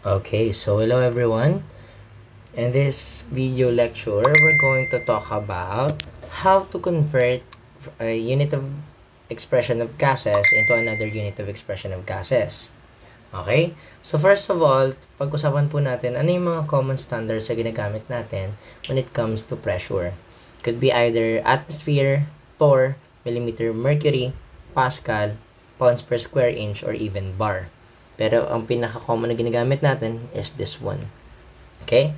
Okay, so hello everyone. In this video lecture, we're going to talk about how to convert a unit of expression of gases into another unit of expression of gases. Okay? So first of all, pag-usapan po natin ano yung mga common standards na ginagamit natin when it comes to pressure. Could be either atmosphere, torr, millimeter mercury, pascal, pounds per square inch, or even bar. Pero ang pinaka-common na ginagamit natin is this one. Okay?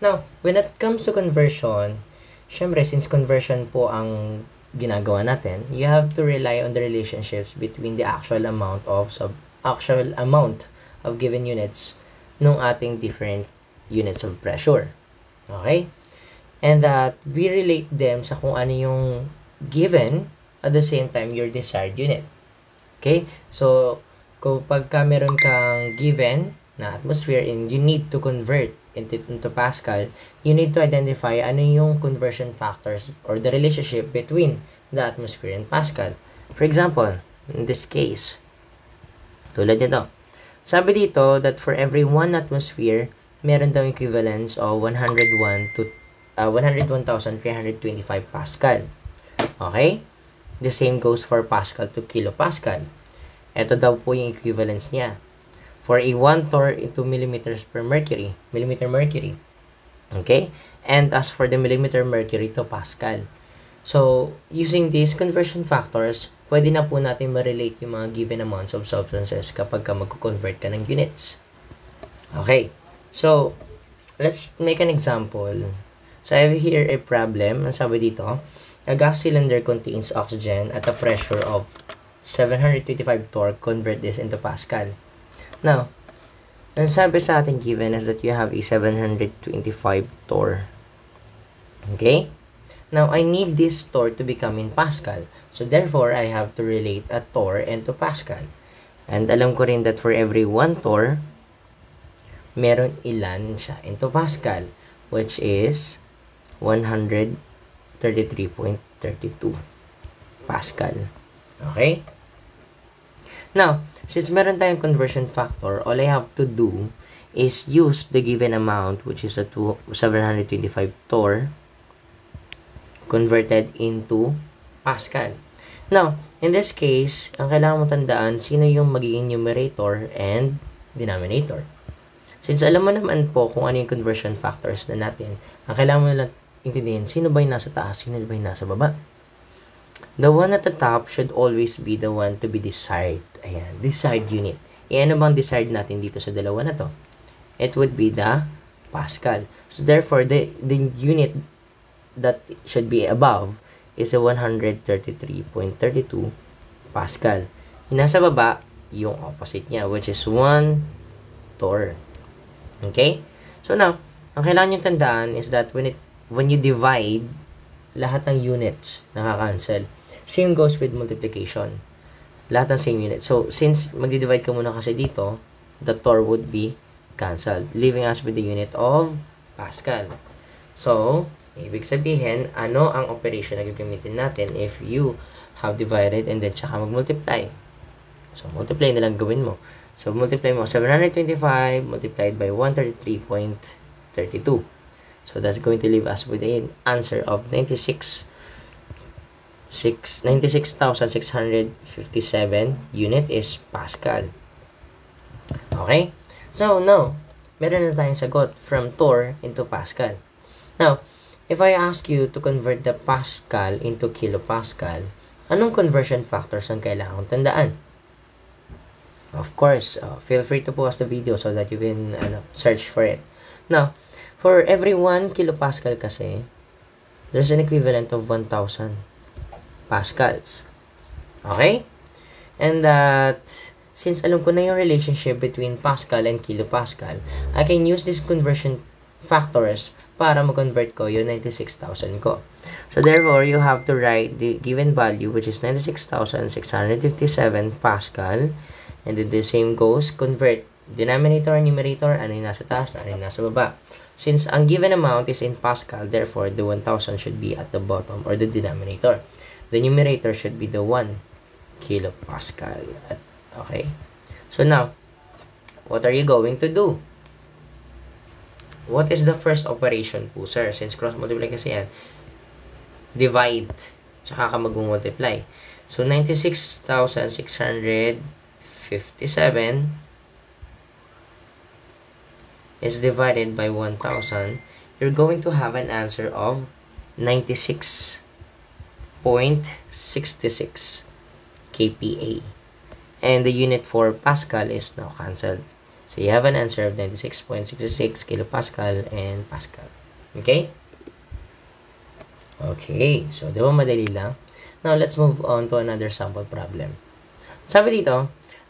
Now, when it comes to conversion, syempre, since conversion po ang ginagawa natin, you have to rely on the relationships between the actual amount of given units ng ating different units of pressure. Okay? And that we relate them sa kung ano yung given at the same time your desired unit. Okay? So, kapag meron kang given na atmosphere and you need to convert into Pascal, you need to identify ano yung conversion factors or the relationship between the atmosphere and Pascal. For example, in this case, tulad nito. Sabi dito that for every 1 atmosphere, meron daw equivalence of 101,325 Pascal. Okay? The same goes for Pascal to kilopascal. Ito daw po yung equivalence niya. For a 1 torr into millimeter mercury. Okay? And as for the millimeter mercury to Pascal. So, using these conversion factors, pwede na po natin ma-relate yung mga given amounts of substances kapag ka mag-convert ka ng units. Okay. So, let's make an example. So, I have here a problem. Ang sabi dito, a gas cylinder contains oxygen at a pressure of 725 torr. Convert this into Pascal. Now, ang sabi sa ating given is that you have a 725 torr. Okay? Now, I need this torr to become in Pascal. So, therefore, I have to relate a torr into Pascal. And alam ko rin that for every 1 torr, meron ilan siya into Pascal, which is 133.32 Pascal. Okay? Now, since meron tayong conversion factor, all I have to do is use the given amount, which is a 725 torr, converted into Pascal. Now, in this case, ang kailangan mo tandaan, sino yung magiging numerator and denominator. Since alam mo naman po kung ano yung conversion factors na natin, ang kailangan mo lang intindihin, sino ba yung nasa taas, sino ba yung nasa baba. The one at the top should always be the one to be desired. Ayan, desired unit. Ano bang desired natin dito sa dalawa na to? It would be the Pascal. So, therefore, the unit that should be above is a 133.32 Pascal. Yung nasa baba, yung opposite niya, which is 1 torr. Okay? So, now, ang kailangan nyo tandaan is that when you divide, lahat ng units nakakancel. Same goes with multiplication. Lahat ng same unit. So, since magdi-divide ka muna kasi dito, the torr would be cancelled, leaving us with the unit of Pascal. So, ibig sabihin, ano ang operation na gagamitin natin if you have divided and then tsaka mag-multiply. So, multiply na lang gawin mo. So, multiply mo 725 multiplied by 133.32. So, that's going to leave us with an answer of 96,657 unit is Pascal. Okay? So, now, meron na tayong sagot from torr into Pascal. Now, if I ask you to convert the Pascal into kilopascal, anong conversion factors ang kailangan tandaan? Of course, feel free to pause the video so that you can search for it. Now, for every 1 kilopascal kasi, there's an equivalent of 1,000 pascals. Okay? And that, since alam ko na yung relationship between Pascal and kilopascal, I can use these conversion factors para mag-convert ko yung 96,000 ko. So, therefore, you have to write the given value, which is 96,657 Pascal. And then, the same goes, convert denominator and numerator, ano yung nasa taas, ano yung nasa baba. Since ang given amount is in Pascal, therefore, the 1,000 should be at the bottom or the denominator. The numerator should be the 1 kilopascal. Okay? So, now, what are you going to do? What is the first operation po, sir? Since cross-multiply kasi yan, divide. Tsaka ka mag-multiply. So, 96,657 is divided by 1,000. You're going to have an answer of 96.66 kPa. And the unit for Pascal is now cancelled. So, you have an answer of 96.66 kilopascal and Pascal. Okay? Okay. So, di ba madali lang? Now, let's move on to another sample problem. Sabi dito,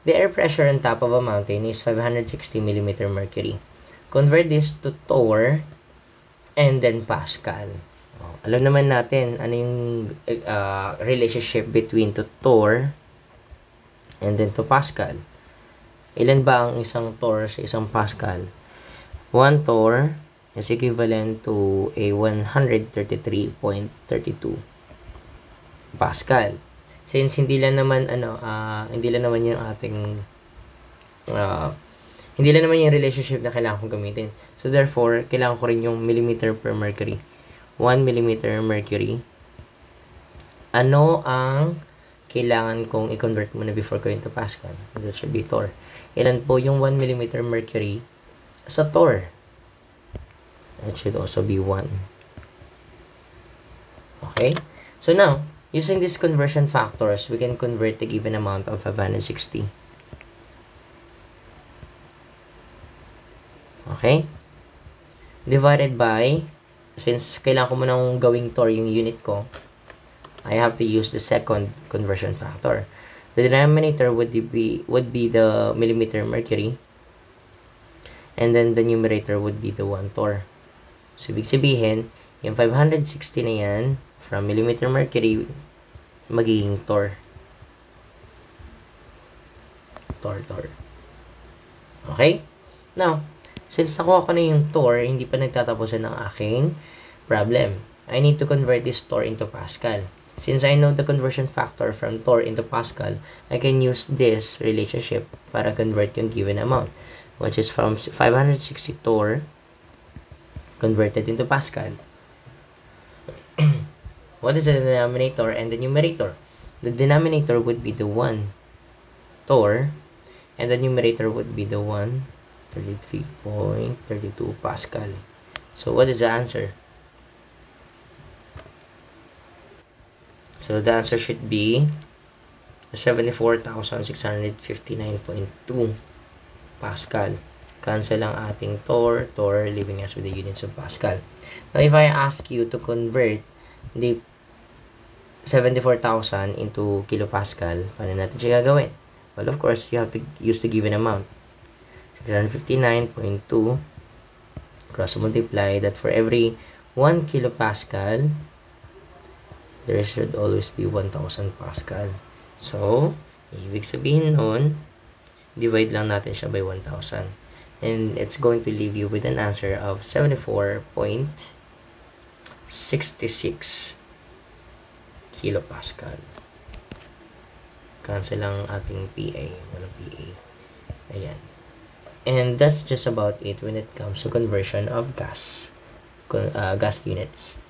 the air pressure on top of a mountain is 560 mm mercury. Convert this to torr and then Pascal. Alam naman natin ano yung relationship between to torr and then to Pascal. Ilan ba ang isang torr sa isang Pascal? 1 torr is equivalent to a 133.32 Pascal. Since hindi lang naman yung ating hindi lang naman yung relationship na kailangan kong gamitin. So therefore, kailangan ko rin yung millimeter per mercury. 1 millimeter mercury. Ano ang kailangan kong i-convert muna before going to Pascal? That should be torr. Ilan po yung 1 millimeter mercury sa torr? That should also be 1. Okay? So now, using these conversion factors, we can convert the given amount of 560. Okay? Divided by, since kailangan ko munang gawing torr yung unit ko, I have to use the second conversion factor. The denominator would be the millimeter mercury, and then the numerator would be the 1 torr. So, ibig sabihin, yung 560 na yan, from millimeter mercury, magiging torr. Torr. Okay? Now, since nakuha ko na yung torr, hindi pa nagtatapusan ng aking problem. I need to convert this torr into Pascal. Since I know the conversion factor from torr into Pascal, I can use this relationship para convert yung given amount, which is from 560 torr converted into Pascal. What is the denominator and the numerator? The denominator would be the 1 torr, and the numerator would be the 133.32 Pascal. So, what is the answer? So, the answer should be 74,659.2 Pascal. Cancel ang ating torr, leaving us with the units of Pascal. Now, if I ask you to convert the 74,000 into kilopascal, paano natin siya gagawin? Well, of course, you have to use the given amount. 659.2 cross multiply that for every 1 kilopascal, there should always be 1,000 Pascal. So, ibig sabihin nun, divide lang natin siya by 1,000. And it's going to leave you with an answer of 74.66 kilopascal. Cancel lang ating PA. Walang PA. Ayan. And that's just about it when it comes to conversion of gas units.